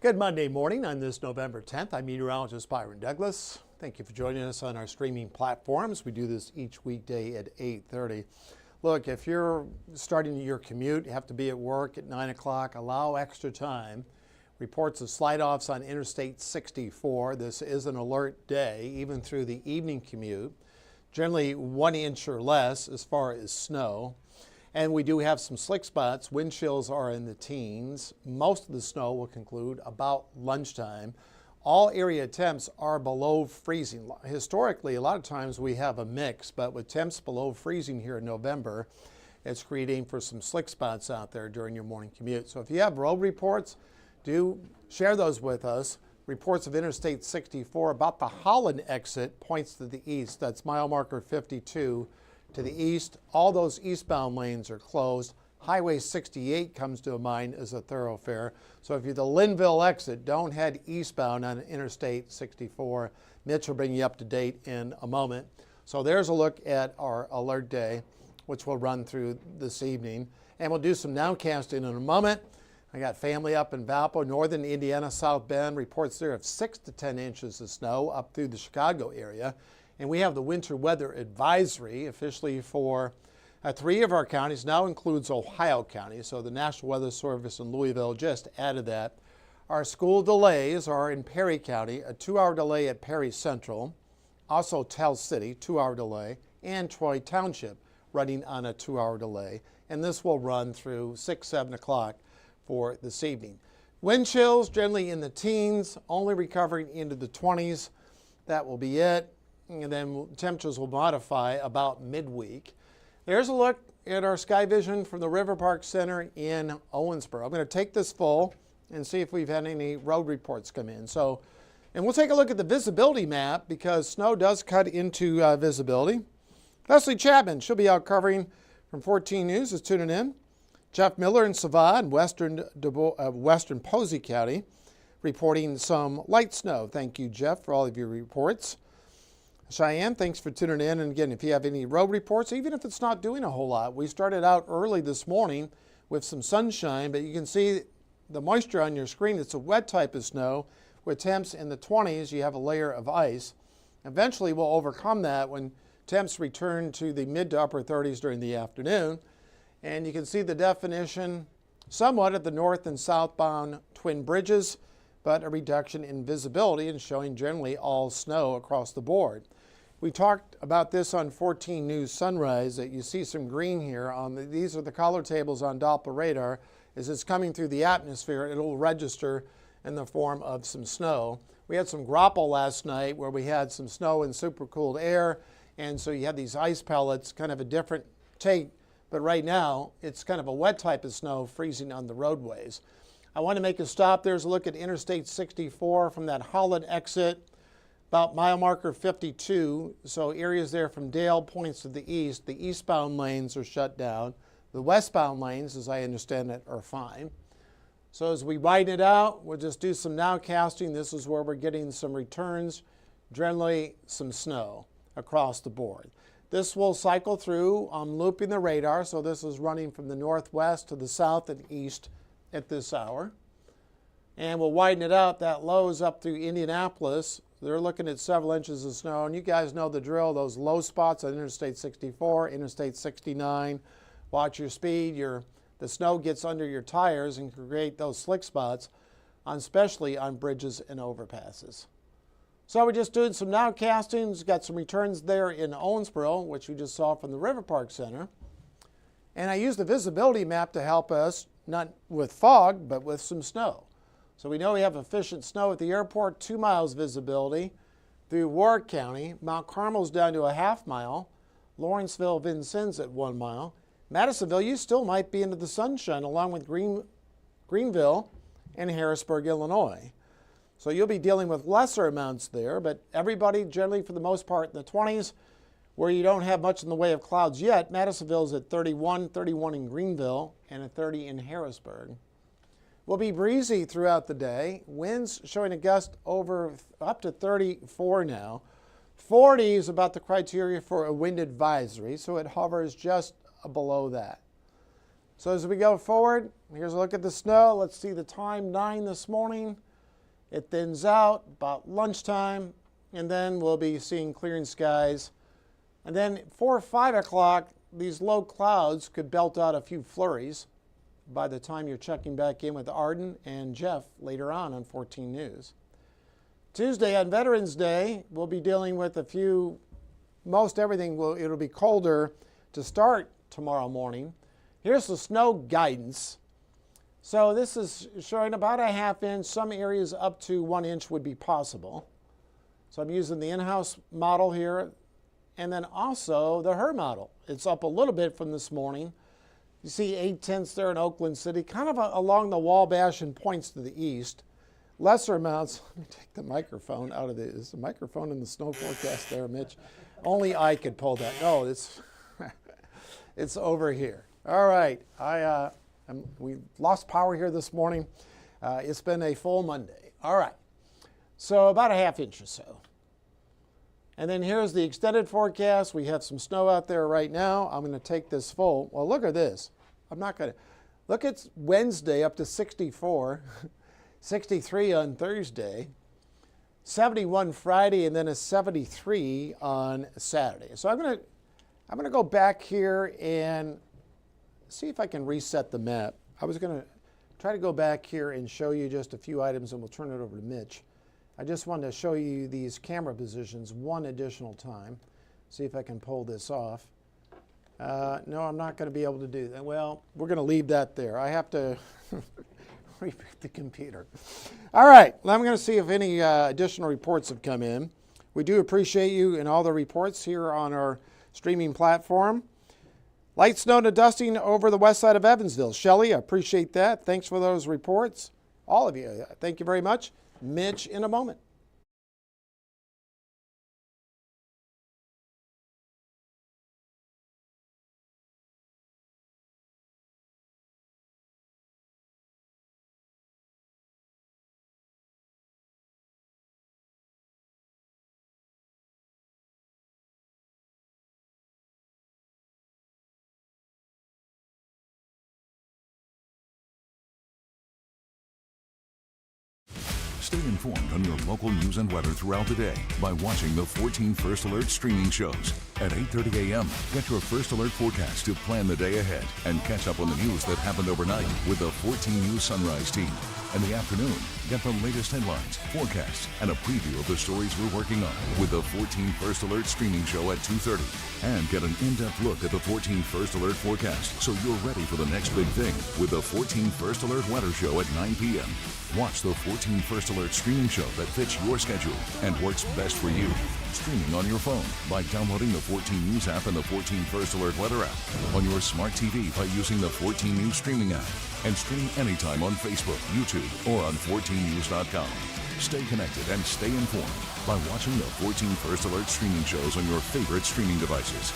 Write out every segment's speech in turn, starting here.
Good Monday morning on this November 10th. I'm meteorologist Byron Douglas. Thank you for joining us on our streaming platforms. We do this each weekday at 8:30. Look, if you're starting your commute, you have to be at work at 9 o'clock, allow extra time. Reports of slide-offs on Interstate 64. This is an alert day, even through the evening commute. Generally 1 inch or less as far as snow. And we do have some slick spots. Wind chills are in the teens. Most of the snow will conclude about lunchtime. All area temps are below freezing. Historically, a lot of times we have a mix, but with temps below freezing here in November, it's creating for some slick spots out there during your morning commute. So if you have road reports, do share those with us. Reports of Interstate 64 about the Holland exit points to the east. That's mile marker 52. To the east, all those eastbound lanes are closed. Highway 68 comes to mind as a thoroughfare. So if you're the Linville exit, don't head eastbound on Interstate 64. Mitch will bring you up to date in a moment. So there's a look at our alert day, which we'll run through this evening. And we'll do some nowcasting in a moment. I got family up in Valpo, northern Indiana, South Bend. Reports there of 6 to 10 inches of snow up through the Chicago area. And we have the winter weather advisory officially for 3 of our counties, now includes Ohio County. So the National Weather Service in Louisville just added that. Our school delays are in Perry County, a 2-hour delay at Perry Central, also Tell City, 2-hour delay, and Troy Township running on a 2-hour delay. And this will run through 6, 7 o'clock for this evening. Wind chills generally in the teens, only recovering into the 20s. That will be it. And then temperatures will modify about midweek. There's a look at our sky vision from the River Park Center in Owensboro. I'm going to take this full and see if we've had any road reports come in. And we'll take a look at the visibility map because snow does cut into visibility. Leslie Chapman, she'll be out covering from 14 News, is tuning in. Jeff Miller in Savad, Western Posey County, reporting some light snow. Thank you, Jeff, for all of your reports. Cheyenne, thanks for tuning in. And again, if you have any road reports, even if it's not doing a whole lot, we started out early this morning with some sunshine, but you can see the moisture on your screen. It's a wet type of snow with temps in the 20s. You have a layer of ice. Eventually, we'll overcome that when temps return to the mid to upper 30s during the afternoon. And you can see the definition somewhat at the north and southbound Twin Bridges, but a reduction in visibility and showing generally all snow across the board. We talked about this on 14 News Sunrise, that you see some green here. These are the color tables on Doppler radar. As it's coming through the atmosphere, it'll register in the form of some snow. We had some grapple last night where we had some snow and supercooled air, and so you had these ice pellets, kind of a different take, but right now it's kind of a wet type of snow freezing on the roadways. I want to make a stop. There's a look at Interstate 64 from that Holland exit, about mile marker 52. So areas there from Dale points to the east. The eastbound lanes are shut down. The westbound lanes, as I understand it, are fine. So as we widen it out, we'll just do some nowcasting. This is where we're getting some returns, generally some snow across the board. This will cycle through. I'm looping the radar, so this is running from the northwest to the south and east at this hour. And we'll widen it out. That low is up through Indianapolis. They're looking at several inches of snow, and you guys know the drill. Those low spots on Interstate 64, Interstate 69. Watch your speed. The snow gets under your tires and can create those slick spots, especially on bridges and overpasses. So we're just doing some nowcastings. Got some returns there in Owensboro, which we just saw from the River Park Center. And I used the visibility map to help us, not with fog, but with some snow. So we know we have efficient snow at the airport, 2 miles visibility through Warwick County. Mount Carmel's down to a half mile. Lawrenceville, Vincennes at 1 mile. Madisonville, you still might be into the sunshine along with Greenville and Harrisburg, Illinois. So you'll be dealing with lesser amounts there, but everybody generally for the most part in the 20s, where you don't have much in the way of clouds yet. Madisonville's at 31 in Greenville, and at 30 in Harrisburg. Will be breezy throughout the day. Winds showing a gust over up to 34 now. 40 is about the criteria for a wind advisory, so it hovers just below that. So as we go forward, here's a look at the snow. Let's see the time, 9 this morning. It thins out about lunchtime, and then we'll be seeing clearing skies. And then 4 or 5 o'clock, these low clouds could belt out a few flurries by the time you're checking back in with Arden and Jeff later on 14 News. Tuesday on Veterans Day, we'll be dealing with a few, most everything it'll be colder to start tomorrow morning. Here's the snow guidance. So this is showing about a ½ inch. Some areas up to 1 inch would be possible. So I'm using the in-house model here, and then also the HER model. It's up a little bit from this morning. You see 8/10 there in Oakland City, kind of along the Wabash and points to the east. Lesser amounts, let me take the microphone out of the, is the microphone in the snow forecast there, Mitch? Only I could pull that. No, it's over here. All right, we lost power here this morning. It's been a full Monday. All right, so about a ½ inch or so. And then here's the extended forecast. We have some snow out there right now. I'm going to take this full. Well, look at this. I'm not going to. Look, it's Wednesday up to 64, 63 on Thursday, 71 Friday, and then a 73 on Saturday. So I'm going to go back here and see if I can reset the map. I was going to try to go back here and show you just a few items, and we'll turn it over to Mitch. I just wanted to show you these camera positions one additional time. See if I can pull this off. No, I'm not going to be able to do that. Well, we're going to leave that there. I have to reboot the computer. All right, well, I'm going to see if any additional reports have come in. We do appreciate you and all the reports here on our streaming platform. Light snow to dusting over the west side of Evansville. Shelley, I appreciate that. Thanks for those reports. All of you, thank you very much. Mitch in a moment. Stay informed on your local news and weather throughout the day by watching the 14 First Alert streaming shows. At 8:30 a.m., get your First Alert forecast to plan the day ahead and catch up on the news that happened overnight with the 14 News Sunrise team. In the afternoon, get the latest headlines, forecasts, and a preview of the stories we're working on with the 14 First Alert streaming show at 2:30. And get an in-depth look at the 14 First Alert forecast so you're ready for the next big thing with the 14 First Alert weather show at 9 p.m. Watch the 14 First Alert streaming show that fits your schedule and works best for you. Streaming on your phone by downloading the 14 News app and the 14 First Alert weather app. On your smart TV by using the 14 News streaming app. And stream anytime on Facebook, YouTube, or on 14news.com. Stay connected and stay informed by watching the 14 First Alert streaming shows on your favorite streaming devices.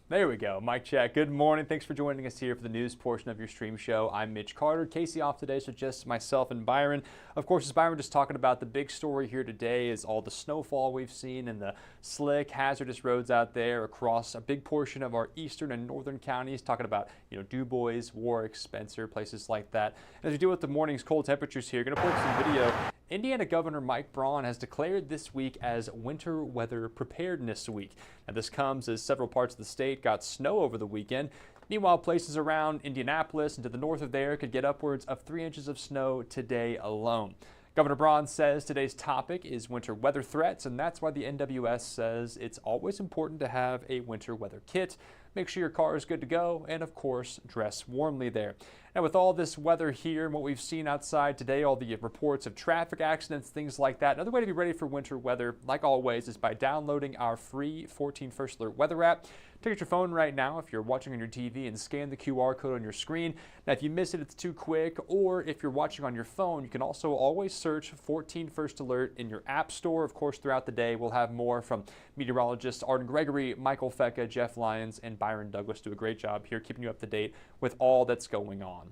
There we go. Mic check. Good morning. Thanks for joining us here for the news portion of your stream show. I'm Mitch Carter. Casey off today, so just myself and Byron. Of course, as Byron just talking about, the big story here today is all the snowfall we've seen and the slick, hazardous roads out there across a big portion of our eastern and northern counties. Talking about, Du Bois, Warwick, Spencer, places like that. And as we deal with the morning's cold temperatures here, going to put some video. Indiana Governor Mike Braun has declared this week as Winter Weather Preparedness Week. Now, this comes as several parts of the state got snow over the weekend. Meanwhile, places around Indianapolis and to the north of there could get upwards of 3 inches of snow today alone. Governor Braun says today's topic is winter weather threats, and that's why the NWS says it's always important to have a winter weather kit. make sure your car is good to go, and of course, dress warmly there. Now, with all this weather here and what we've seen outside today, all the reports of traffic accidents, things like that, another way to be ready for winter weather, like always, is by downloading our free 14 First Alert weather app. Take out your phone right now if you're watching on your TV and scan the QR code on your screen. Now, if you miss it, it's too quick, or if you're watching on your phone, you can also always search 14 First Alert in your app store. Of course, throughout the day, we'll have more from meteorologists Arden Gregory, Michael Fecca, Jeff Lyons, and Byron Douglas do a great job here keeping you up to date with all that's going on.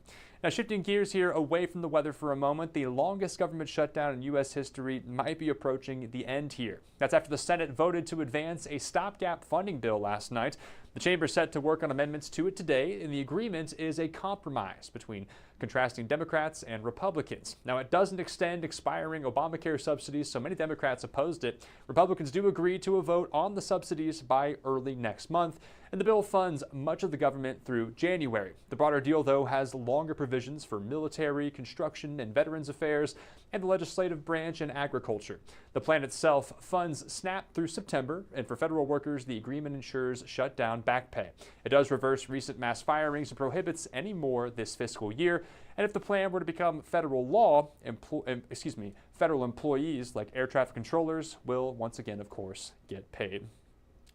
Now, shifting gears here away from the weather for a moment, the longest government shutdown in U.S. history might be approaching the end here. That's after the Senate voted to advance a stopgap funding bill last night. The chamber is set to work on amendments to it today, and the agreement is a compromise between contrasting Democrats and Republicans. Now, it doesn't extend expiring Obamacare subsidies, so many Democrats opposed it. Republicans do agree to a vote on the subsidies by early next month, and the bill funds much of the government through January. The broader deal, though, has longer provisions for military, construction, and veterans affairs, and the legislative branch and agriculture. The plan itself funds SNAP through September, and for federal workers, the agreement ensures shutdown back pay. It does reverse recent mass firings and prohibits any more this fiscal year. And if the plan were to become federal law, federal employees like air traffic controllers will once again, of course, get paid.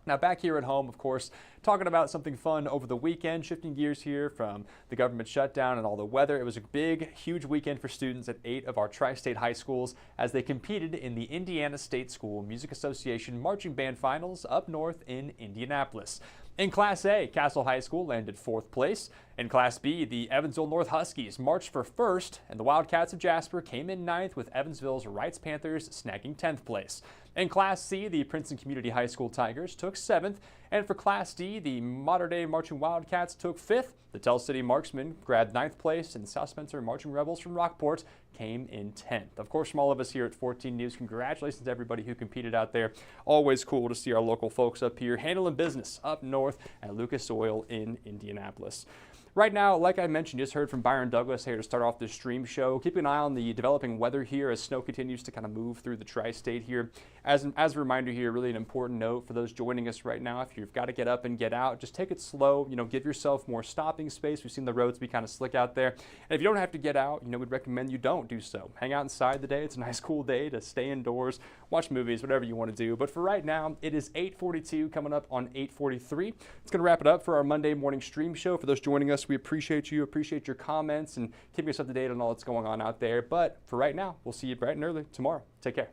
Now, back here at home, of course, talking about something fun over the weekend, shifting gears here from the government shutdown and all the weather. It was a big, huge weekend for students at 8 of our tri-state high schools as they competed in the Indiana State School Music Association Marching Band Finals up north in Indianapolis. In Class A, Castle High School landed 4th place. In Class B, the Evansville North Huskies marched for 1st, and the Wildcats of Jasper came in 9th, with Evansville's Wrights Panthers snagging 10th place. In Class C, the Princeton Community High School Tigers took 7th, and for Class D, the Mater Dei Marching Wildcats took 5th. The Tell City Marksmen grabbed 9th place, and South Spencer Marching Rebels from Rockport came in 10th. Of course, from all of us here at 14 News, congratulations to everybody who competed out there. Always cool to see our local folks up here handling business up north at Lucas Oil in Indianapolis. Right now, like I mentioned, just heard from Byron Douglas here to start off this stream show. Keeping an eye on the developing weather here as snow continues to kind of move through the tri-state here. As a reminder here, really an important note for those joining us right now, if you've got to get up and get out, just take it slow, give yourself more stopping space. We've seen the roads be kind of slick out there. And if you don't have to get out, we'd recommend you don't do so. Hang out inside the day. It's a nice cool day to stay indoors, watch movies, whatever you want to do. But for right now, it is 8:42 coming up on 8:43. It's going to wrap it up for our Monday morning stream show. For those joining us, we appreciate you, appreciate your comments and keeping us up to date on all that's going on out there. But for right now, we'll see you bright and early tomorrow. Take care.